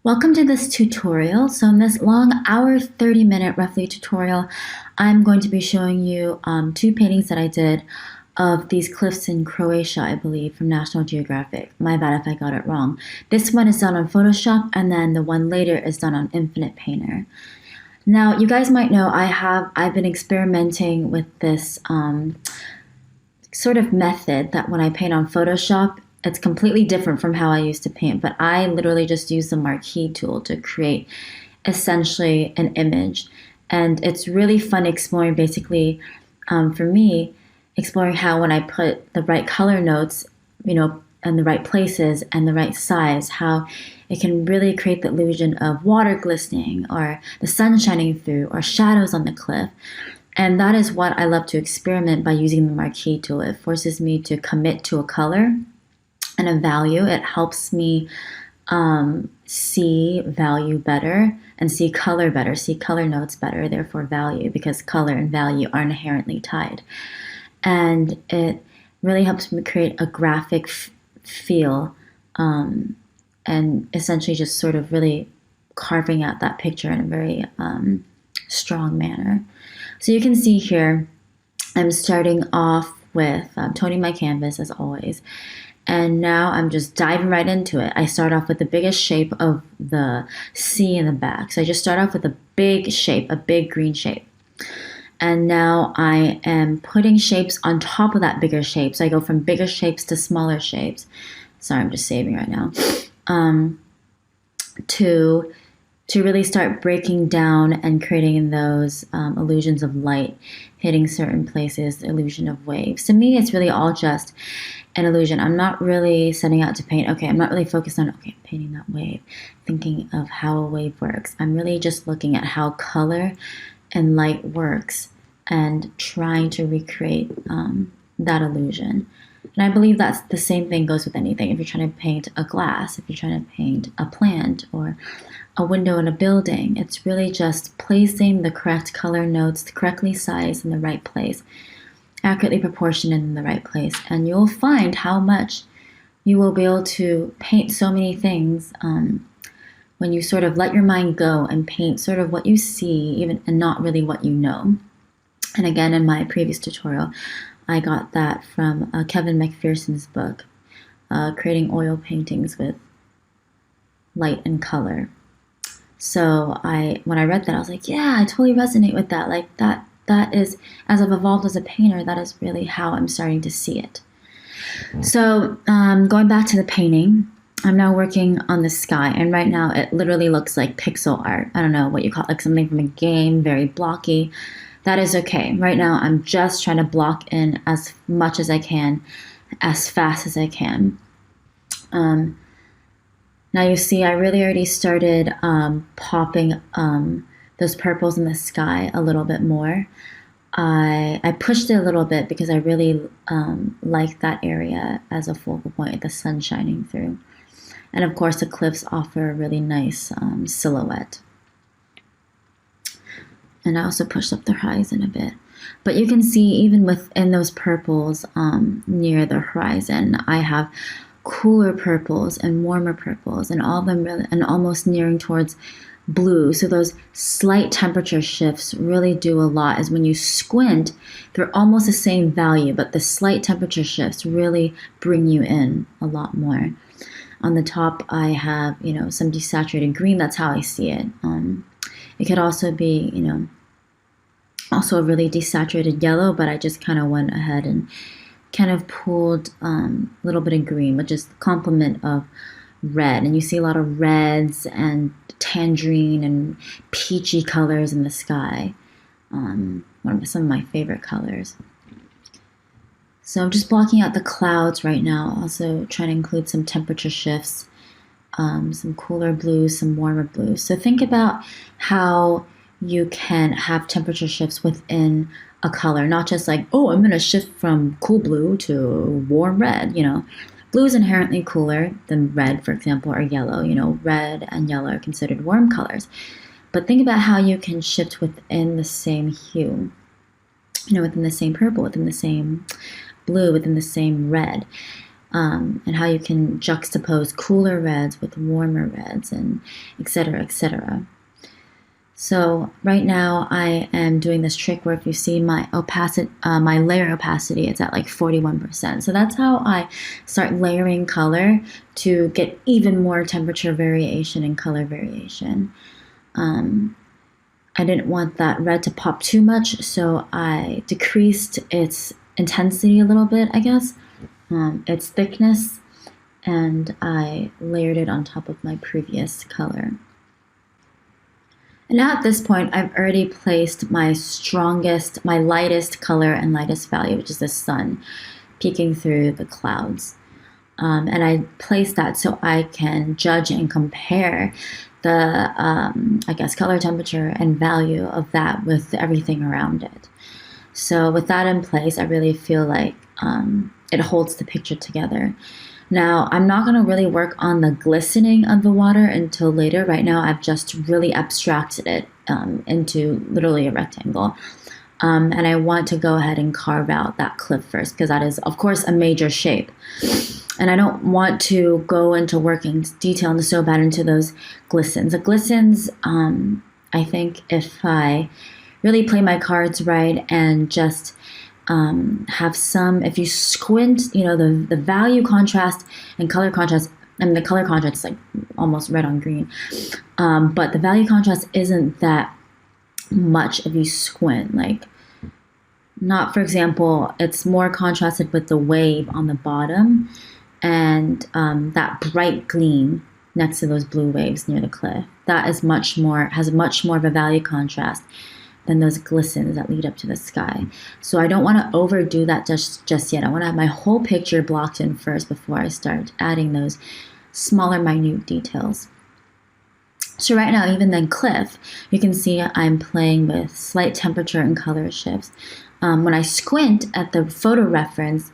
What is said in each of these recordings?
Welcome to this tutorial. So in this long hour, 30-minute roughly tutorial, I'm going to be showing you two paintings that I did of these cliffs in Croatia, I believe, from National Geographic. My bad if I got it wrong. This one is done on Photoshop, and then the one later is done on Infinite Painter. Now, you guys might know I've been experimenting with this sort of method that when I paint on Photoshop, it's completely different from how I used to paint, but I literally just use the Marquee tool to create essentially an image. And it's really fun exploring basically, for me, exploring how when I put the right color notes, in the right places and the right size, how it can really create the illusion of water glistening or the sun shining through or shadows on the cliff. And that is what I love to experiment by using the Marquee tool. It forces me to commit to a color and a value. It helps me see value better and see color better, see color notes better, therefore value, because color and value are inherently tied. And it really helps me create a graphic feel and essentially just sort of really carving out that picture in a very strong manner. So you can see here, I'm starting off with toning my canvas as always. And now I'm just diving right into it. I start off with the biggest shape of the sea in the back. So I just start off with a big shape, a big green shape. And now I am putting shapes on top of that bigger shape. So I go from bigger shapes to smaller shapes. Sorry, I'm just saving right now. To really start breaking down and creating those illusions of light, hitting certain places, the illusion of waves. To me, it's really all just an illusion. I'm not really setting out to paint, I'm not really focused on, painting that wave, thinking of how a wave works. I'm really just looking at how color and light works and trying to recreate that illusion. And I believe that's the same thing goes with anything. If you're trying to paint a glass, if you're trying to paint a plant or a window in a building, it's really just placing the correct color notes, correctly sized in the right place, accurately proportioned in the right place. And you'll find how much you will be able to paint so many things when you sort of let your mind go and paint sort of what you see, even and not really what you know. And again, in my previous tutorial, I got that from Kevin McPherson's book, Creating Oil Paintings with Light and Color. So when I read that, I was like, yeah, I totally resonate with that. Like that is, as I've evolved as a painter, that is really how I'm starting to see it. So going back to the painting, I'm now working on the sky, and right now it literally looks like pixel art. I don't know what you call it, like something from a game, very blocky. That is okay. Right now I'm just trying to block in as much as I can, as fast as I can. Now you see I really already started popping those purples in the sky a little bit more. I pushed it a little bit because I really like that area as a focal point, the sun shining through. And of course the cliffs offer a really nice silhouette. And I also pushed up the horizon a bit. But you can see even within those purples near the horizon, I have cooler purples and warmer purples, and all of them really, and almost nearing towards blue. So those slight temperature shifts really do a lot. As when you squint, they're almost the same value, but the slight temperature shifts really bring you in a lot more. On the top, I have, some desaturated green. That's how I see it. It could also be, also a really desaturated yellow, but I just kind of went ahead and kind of pulled a little bit of green, which is the complement of red. And you see a lot of reds and tangerine and peachy colors in the sky. Some of my favorite colors. So I'm just blocking out the clouds right now, also trying to include some temperature shifts, some cooler blues, some warmer blues. So think about how you can have temperature shifts within a color, not just like, I'm going to shift from cool blue to warm red. Blue is inherently cooler than red, for example, or yellow. Red and yellow are considered warm colors. But think about how you can shift within the same hue, within the same purple, within the same blue, within the same red. and how you can juxtapose cooler reds with warmer reds, and etc., etc. So right now I am doing this trick where if you see my my layer opacity, it's at like 41%. So that's how I start layering color to get even more temperature variation and color variation. I didn't want that red to pop too much, so I decreased its intensity a little bit, I guess, its thickness, and I layered it on top of my previous color. And now at this point, I've already placed my strongest, my lightest color and lightest value, which is the sun, peeking through the clouds. And I placed that so I can judge and compare the, I guess, color, temperature, and value of that with everything around it. So with that in place, I really feel like it holds the picture together. Now, I'm not going to really work on the glistening of the water until later. Right now, I've just really abstracted it into literally a rectangle. And I want to go ahead and carve out that cliff first, because that is, of course, a major shape. And I don't want to go into working detail and so bad into those glistens. The glistens, I think if I really play my cards right and just have some, if you squint, the value contrast and color contrast, the color contrast is like almost red on green, but the value contrast isn't that much if you squint. Like, not, for example, it's more contrasted with the wave on the bottom and that bright gleam next to those blue waves near the cliff. That is has much more of a value contrast than those glistens that lead up to the sky. So I don't want to overdo that just yet. I want to have my whole picture blocked in first before I start adding those smaller, minute details. So right now, even the cliff, you can see I'm playing with slight temperature and color shifts. When I squint at the photo reference,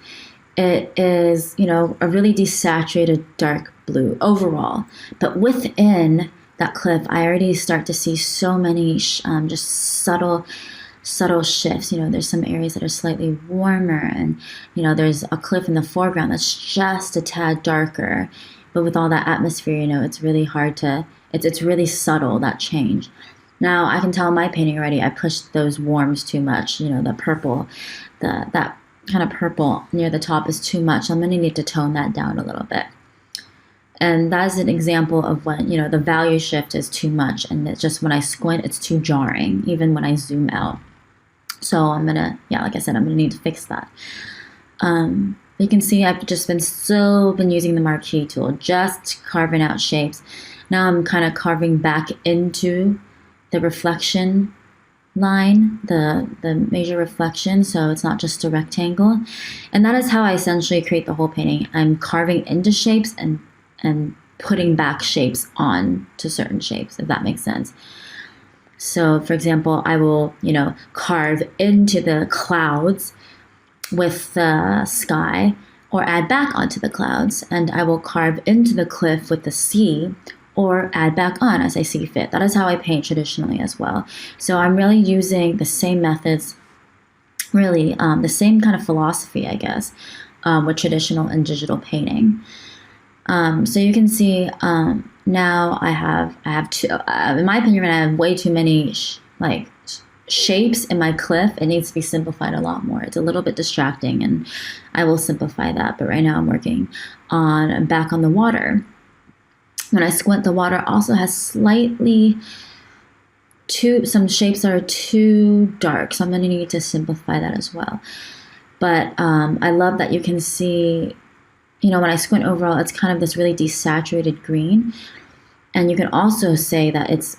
it is, a really desaturated dark blue overall. But within that cliff, I already start to see so many just subtle shifts. There's some areas that are slightly warmer, and there's a cliff in the foreground that's just a tad darker. But with all that atmosphere, it's really hard to. It's really subtle, that change. Now I can tell in my painting already, I pushed those warms too much. The purple, that kind of purple near the top is too much. I'm going to need to tone that down a little bit. And that's an example of when, the value shift is too much, and it's just when I squint, it's too jarring, even when I zoom out. So I'm going to, like I said, I'm going to need to fix that. You can see I've just been using the Marquee tool, just carving out shapes. Now I'm kind of carving back into the reflection line, the major reflection, so it's not just a rectangle. And that is how I essentially create the whole painting. I'm carving into shapes and putting back shapes on to certain shapes, if that makes sense. So, for example, I will, carve into the clouds with the sky, or add back onto the clouds, and I will carve into the cliff with the sea, or add back on as I see fit. That is how I paint traditionally as well. So I'm really using the same methods, really the same kind of philosophy, I guess, with traditional and digital painting. So you can see now I have two, in my opinion, I have way too many shapes in my cliff. It needs to be simplified a lot more. It's a little bit distracting, and I will simplify that. But right now I'm working back on the water. When I squint, the water also has slightly some shapes that are too dark, so I'm going to need to simplify that as well. But I love that you can see, when I squint overall, it's kind of this really desaturated green. And you can also say that it's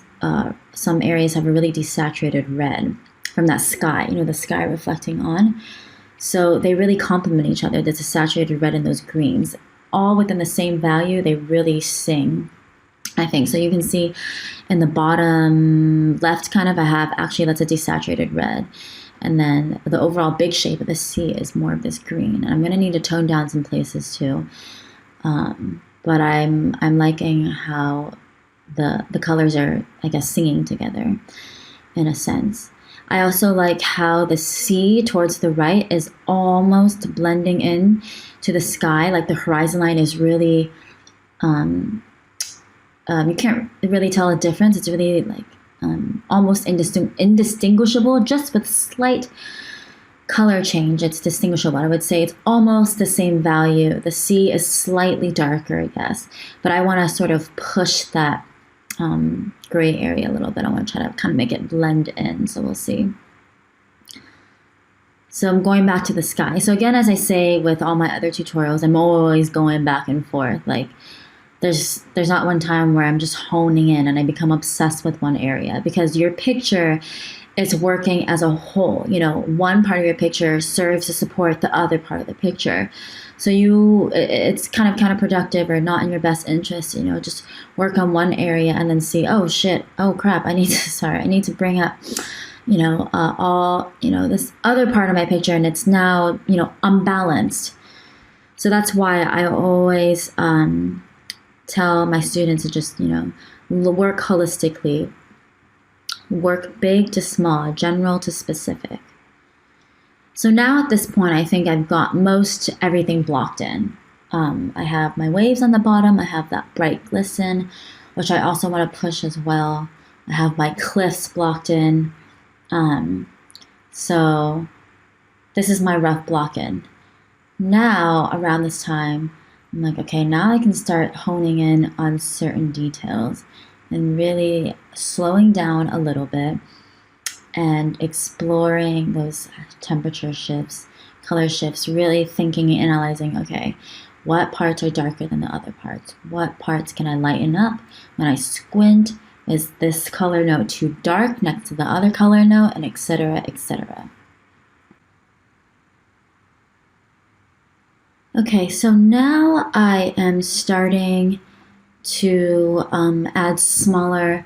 some areas have a really desaturated red from that sky, the sky reflecting on. So they really complement each other, the desaturated red and those greens. All within the same value, they really sing, I think. So you can see in the bottom left kind of, I have, actually that's a desaturated red. And then the overall big shape of the sea is more of this green. And I'm going to need to tone down some places too. But I'm liking how the colors are, I guess, singing together in a sense. I also like how the sea towards the right is almost blending in to the sky. Like the horizon line is really, you can't really tell a difference. It's really like almost indistinguishable, just with slight color change. It's distinguishable. I would say it's almost the same value. The sea is slightly darker, yes, but I want to sort of push that gray area a little bit. I want to try to kind of make it blend in, so we'll see. So I'm going back to the sky. So again, as I say with all my other tutorials, I'm always going back and forth. Like there's not one time where I'm just honing in and I become obsessed with one area, because your picture is working as a whole. You know, one part of your picture serves to support the other part of the picture. So it's kind of counterproductive or not in your best interest, you know, just work on one area and then see, oh shit, oh crap, I need to bring up, you know, this other part of my picture, and it's now, you know, unbalanced. So that's why I always tell my students to just, you know, work holistically, work big to small, general to specific. So now at this point, I think I've got most everything blocked in. I have my waves on the bottom. I have that bright glisten, which I also want to push as well. I have my cliffs blocked in. So this is my rough block in. Now, around this time, I'm like, okay, now I can start honing in on certain details and really slowing down a little bit and exploring those temperature shifts, color shifts, really thinking and analyzing, okay, what parts are darker than the other parts? What parts can I lighten up? When I squint, is this color note too dark next to the other color note, and etc., etc. Okay, so now I am starting to add smaller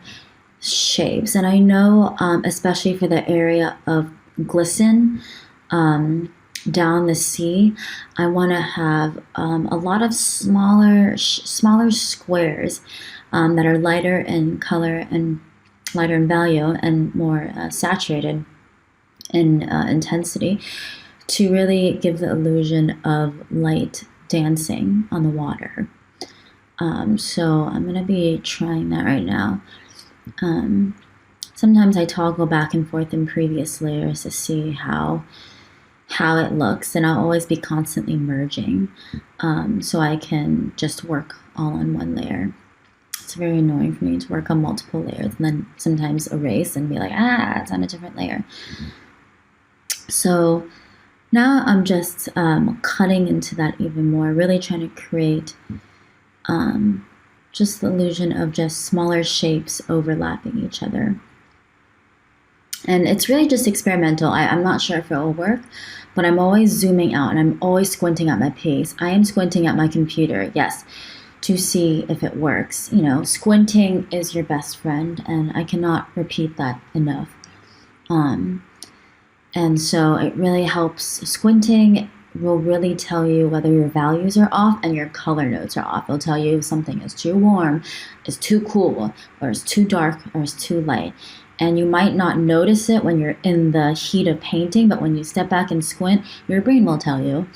shapes, and I know especially for the area of glisten down the sea, I want to have a lot of smaller squares that are lighter in color and lighter in value and more saturated in intensity, to really give the illusion of light dancing on the water. So I'm going to be trying that right now. Sometimes I toggle back and forth in previous layers to see how it looks, and I'll always be constantly merging, so I can just work all on one layer. It's very annoying for me to work on multiple layers and then sometimes erase and be like, it's on a different layer. So now I'm just cutting into that even more, really trying to create just the illusion of just smaller shapes overlapping each other. And it's really just experimental. I'm not sure if it will work, but I'm always zooming out and I'm always squinting at my pace. I am squinting at my computer, yes, to see if it works. You know, squinting is your best friend, and I cannot repeat that enough. And so it really helps. Squinting will really tell you whether your values are off and your color notes are off. It'll tell you if something is too warm, is too cool, or is too dark, or is too light. And you might not notice it when you're in the heat of painting, but when you step back and squint, your brain will tell you.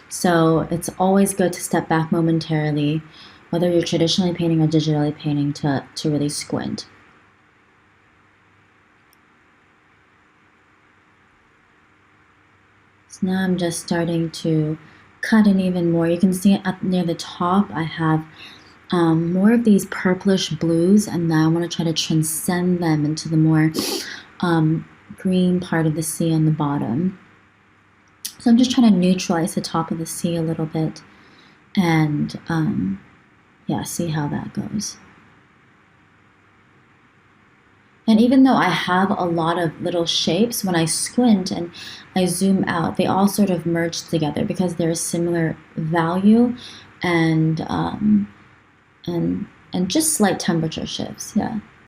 So it's always good to step back momentarily, whether you're traditionally painting or digitally painting, to really squint. So now I'm just starting to cut in even more. You can see up near the top, I have more of these purplish blues, and now I want to try to transcend them into the more green part of the sea on the bottom. So I'm just trying to neutralize the top of the sea a little bit, and see how that goes. And even though I have a lot of little shapes, when I squint and I zoom out, they all sort of merge together because they're a similar value and just slight temperature shifts, yeah.